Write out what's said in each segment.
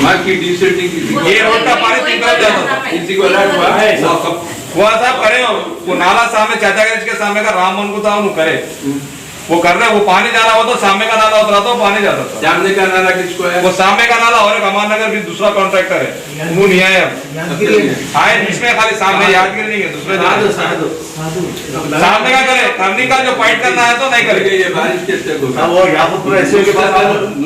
वहाँ की डिसेंटिंग ये रोड का पानी 3 तरफ जाता था। इसी को अलर्ट हुआ है वो साहब करे वो नाला सामने चाचा गंज के सामने का राम मन को था वो करे वो कर रहे वो पानी जाना हो तो सामने का नाला उतरा तो पानी जाता था। सामने का नाला किसको है? वो सामने का नाला और एक अमान नगर भी दूसरा कॉन्ट्रैक्टर है वो नहीं आया आए इसमें खाली सामने यादगिरी नहीं है दूसरे सामने का करे टर्निंग का जो पॉइंट करना है तो नहीं करेंगे। ये बारिश कैसे होगा? वो यहाँ पर पूरा ऐसे के पास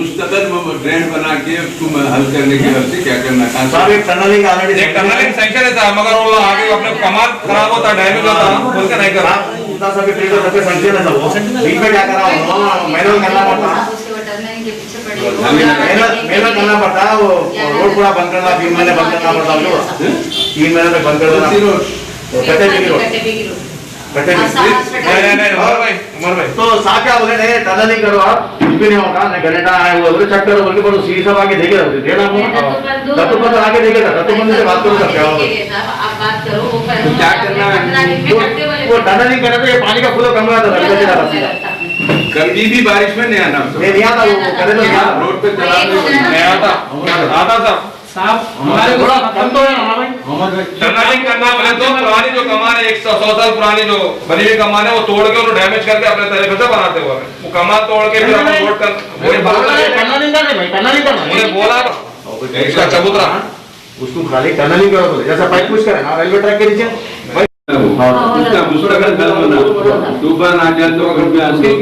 मुस्तकिल ड्रेन बना के उसको हल करने की वजह से क्या करना साहब एक टनलिंग ऑलरेडी एक टनलिंग सेंक्शन है साहब मगर वो आगे अपने कमाल खराब होता डैमेज होता बोल के नहीं कर उतना सा भी ट्रेड होता है संख्या है वो बीच में क्या करा मैनुअल करना पड़ता मैनुअल करना पड़ता वो रोड पूरा बंद करना 3 महीने बंद करना पड़ता है 3 महीने तक बंद कर देना कटे भाई तो साहब क्या बोले नहीं टनलिंग करो आप कुछ भी नहीं होगा नहीं घंटा है वो बोले चेक करो बोल के सीढ़ी सब आके देखेगा देना दत्तूबंद आके देखेगा दत्तूबंद से बात करो सब क्या होगा आप बात करो वो क्या करना है? वो टनलिंग करे तो ये पानी का फ्लो कम रहता है कभी भी बारिश में नहीं आना नहीं आता वो करे तो रोड पे चला नहीं आता साहब हमारे थोड़ा कम तो है ना भाई टनलिंग करना बोले तो पुरानी जो कमान है 100 साल पुरानी जो बनी हुई कमान है वो तोड़ के और डैमेज करके अपने तरीके से बनाते हुए वो कमान तोड़ के फिर अपन लोड कर टनलिंग करना भाई टनलिंग करना मुझे बोला इसका चबूतरा उसको खाली टनलिंग करो बोले जैसा पाइप पुश करे ना रेलवे ट्रैक के नीचे उसका मुस्तकिल घर बना तूफान आ जाए तो अगर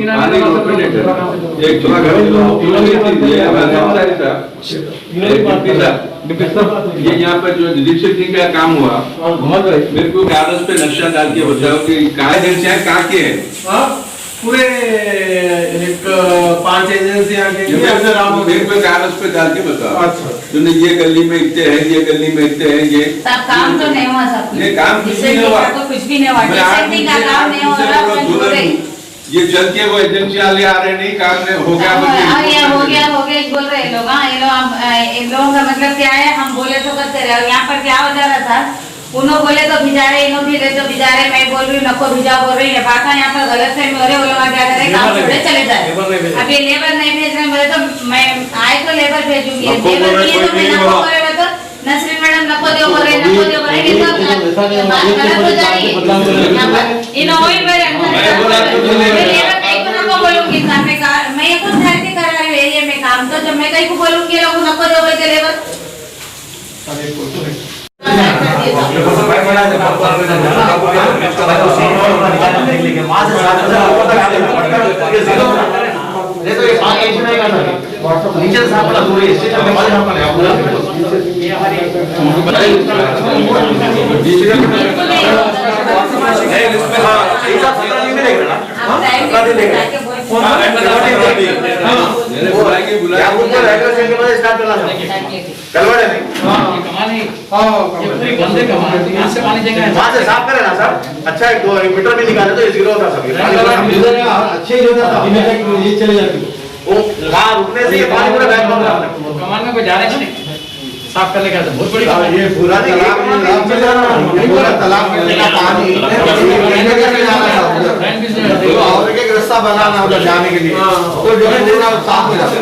पानी ऑपरेटर एक छोटा घर ये यहाँ पर जो डिस्ट्रिक्टिंग का काम हुआ मेरे को कागज पे नक्शा डाल के बताओ कि कहाँ एजेंसियाँ कहाँ की है पूरे एक 5 एजेंसियां मेरे को कागज पे डाल के बताओ तूने ये गली में इतने हैं ये गली में इतने हैं ये सब काम तो नहीं हुआ सब ये काम कुछ नहीं हुआ तो कुछ भी नहीं हुआ डिसेंटिंग का काम नहीं हो रहा ये चल के वो एजेंसी वाले आ रहे नहीं काम नहीं हो गया हो गया बोल रहे लोग। हाँ ये लोगों का मतलब क्या है हम बोले तो करते रहे यहाँ पर क्या हो जा रहा था उन्होंने बोले तो भिजा रहे इन्हों भी तो भिजा रहे मैं बोल रही हूँ नको भिजा बोल रही है बात यहाँ पर गलत फहमी हो रहे वो लोग क्या करे काम छोड़े चले जाए अब ये लेबर नहीं भेज रहे बोले तो मैं आए तो लेबर भेजूंगी लेबर नहीं है तो मैं नको बोले तो नसरीन मैडम नको दो बोल रहे नको दो बोल रहे ये तो बात गलत हो जा रही है इन वही पर लेबर कहीं को नको बोलूंगी मैं ये खुद घर के करा रही हूँ एरिया में काम तो जब मैं कहीं को बोलूंगी लोग नको दो बोल के लेबर नीचे साफ वाला दूर है स्टेशन के बाद हम कर साफ करे ना सर अच्छा 2 मीटर भी निकाले तो जीरो होता सब अच्छे ही होता ये चले जाती वो वहां रुकने से ये पानी पूरा बैक हो रहा है कमान में कोई जा रहा है नहीं साफ करने का तो बहुत बड़ी बात ये पूरा तालाब में जाना पूरा तालाब में पानी तो और एक रास्ता बनाना उधर जाने के लिए तो जगह देना साफ हो जाता है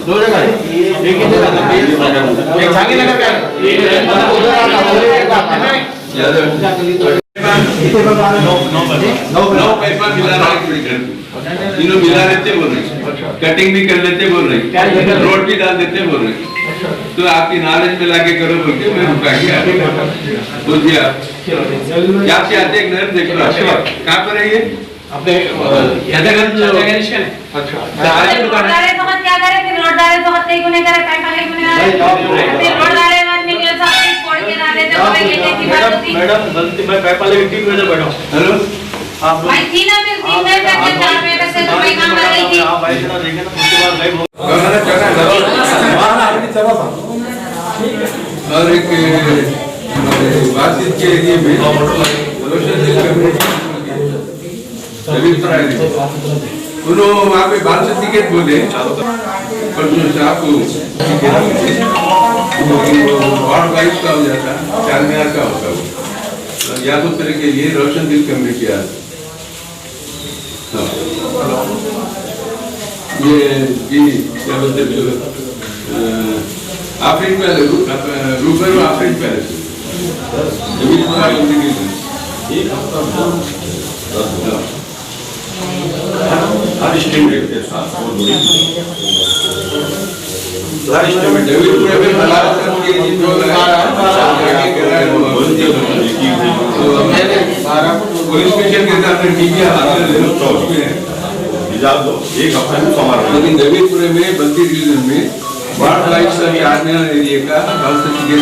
2 जगह एक ही जगह एक झांगी नगर का उधर आना एक बात है नो पेपर मिला रहा है तीनों मिला लेते बोल रहे कटिंग भी कर लेते बोल रहे रोड भी डाल देते बोल रहे तो आपकी नॉलेज में लाके करो बोल के मैं रुका गया बोल दिया क्या से आते एक नजर देख लो कहाँ पर है ये अपने अच्छा रोड डाले तो मत क्या करे फिर रोड डाले तो मत नहीं गुने करे पैसा नहीं गुने फिर रोड डाले मत निकले सब छोड़ के ना देते बोले ये की बात होती मैडम गलती मैं पैसा लेके 3 बजे बैठा हेलो आप भाई थी ना फिर 3 बजे तक 4 बजे तक से तो मैं काम कर रही थी आप भाई ना देखे ना उसके बाद लाइव और एक बातचीत के एरिया में उन्होंने वहाँ पे बाल सर्टिफिकेट बोले और जो साहब वार्ड वाइज का हो जाता 4 मीनार का होता वो याद तरह के लिए रोशन दिल करने किया ये क्या बोलते आफरीन पैलेस रूबरू आफरीन पैलेस जमीलपुरा कम्युनिकेशन हर स्टेट के साथ जमीलपुरा में बलात्कार के दिन जो पुलिस स्टेशन के साथ टीवी एक हफ्ते में समारोह। लेकिन जमीलपुरे में बल्दी डिवीजन में वार्ड लाइट्स अभी आने एरिया का तो 3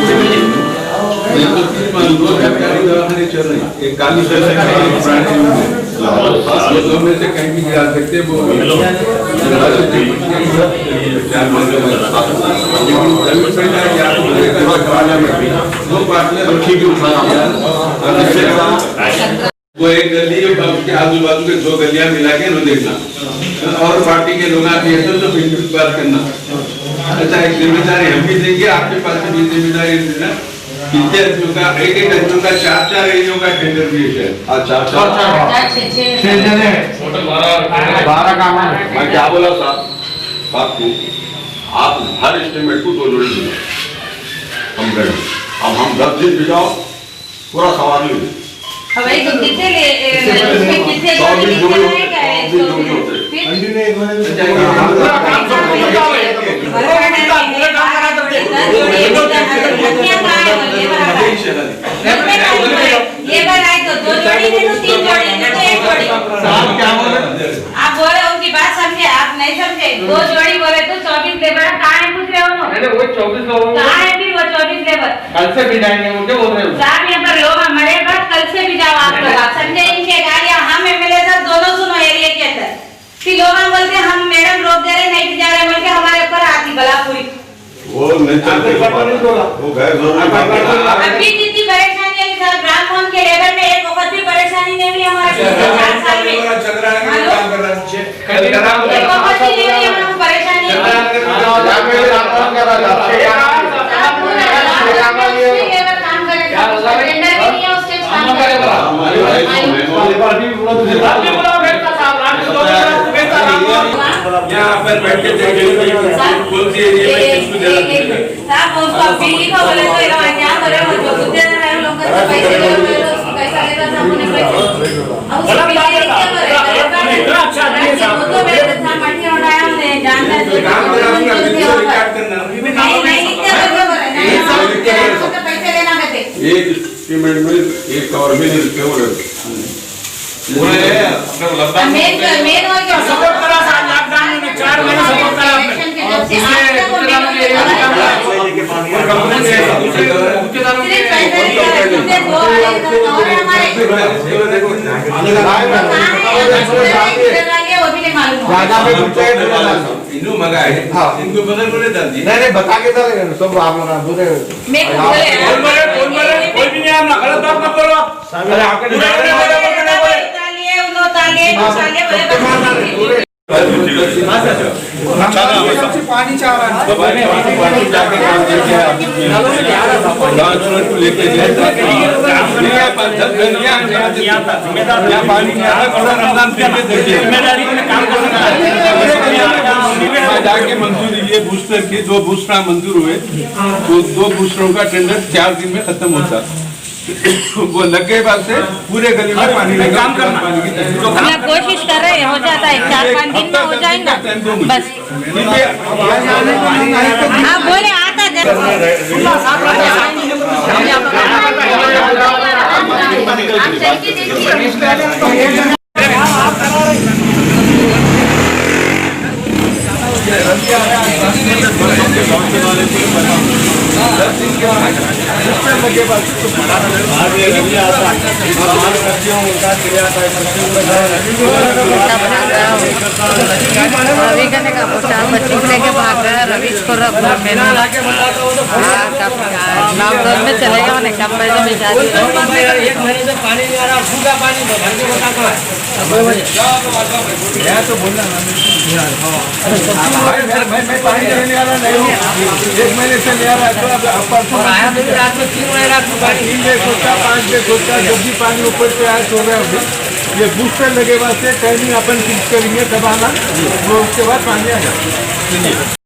माह 2 सरकारी दवाखाने चल रहे हैं। एक काली से दो में से कहीं भी गिरा सकते वो दो पार्टनर वो एक गली के आजू बाजू के 2 गलियां मिला के लो देखना और पार्टी के लोग आते हैं तो बिल्कुल बात करना। अच्छा एक जिम्मेदारी हम भी देंगे आपके पास भी जिम्मेदारी देना कितने आदमियों का एक आदमियों का 4 एरियो का टेंडर भी है। अच्छा 6 जने टोटल 12 काम है। मैं क्या बोला साहब आपको, आप हर एस्टिमेट को 2 जोड़ी दीजिए हम करें। अब हम 10 दिन भी जाओ पूरा सवाल नहीं भाई तुम कितने उसमें कितने जोड़ी लिखना है लेबर आए तो 2 जोड़ी दे दो 3 जोड़ी दे दो 1 जोड़ी। साहब क्या बोले? आप बोले उनकी बात समझे, आप नहीं समझे। 2 जोड़ी बोले तो 24 लेबर कहाँ है पूछ रहे हो ना? नहीं वो 24 लोग कहाँ है फिर वो 24 लेबर? कल से भी जाएंगे उनके बोल रहे हो साहब यहाँ पर लोग हमारे पास कल से भी जाओ आप लोग, आप समझे। इनके गाड़ियाँ हम एमएलए साहब दोनों सुनो एरिया के अंदर फिर लोग हम बोलते हम मैडम रोक दे रहे नहीं जा रहे बोल के हमारे ऊपर आती बला पूरी वो नहीं चलते वो गैर जरूरी अभी जितनी परेशानी है सर ब्राह्मण के लेबर में एक वक्त भी परेशानी नहीं हुई हमारे 4 साल में। एक वक्त भी नहीं हुई हमको परेशानी लेबर काम करे टेंडर भी नहीं है उस टाइम काम यहाँ पर बैठे साहब उसको बिल्ली को बोले तो ये अन्याय करे वो जो बुद्धे ना रहे लोग का पैसे ले पैसा लेता था उन्हें पैसे अब उसको बिल्ली क्या करे अच्छा नहीं साहब तो मेरे था मट्टी उठाया उन्हें जानना नहीं कितने बोले पैसे लेना कहते एक एस्टिमेट में एक कवर भी नहीं लिखे हो रहे मेन और क्या सपोर्ट करा साहब लॉकडाउन में 4 महीने सपोर्ट करा इन्हों मंगाए इनको बगल बोले डाल दिए नहीं बता के डालेंगे सब आप लोग दूसरे कोई भी नहीं आना गलत बात मत बोलो अरे आपके पानी चाह रहा है लेके जाके मंजूरी ये बूस्टर के 2 बूस्टर मंजूर हुए तो 2 बूस्टरों का टेंडर 4 दिन में खत्म होता वो लग गए बात से पूरे गली में पानी लगा काम करना पानी की तो हम कोशिश कर रहे हैं हो जाता है 4-5 दिन में हो जाएगा बस। आप बोले आता रवि का का पोता बच्ची को लेके भाग रहा है। रवि को लॉकडाउन में चलेगा उन्हें कम पैसे में शादी 1 महीने से पानी नहीं आ रहा सूखा पानी घर के बता को है तो बोलना मैं पानी लेने वाला नहीं हूँ 1 महीने से ले आ रहा है तो अब परसों आया तो रात में 3 बजे रात को पानी 3 बजे सोचता 5 बजे सोचता जब भी पानी ऊपर से आया तो रहे होंगे ये बूस्टर लगे बाद से टाइमिंग अपन फिक्स करेंगे तब आना वो उसके बाद पानी आ जाए।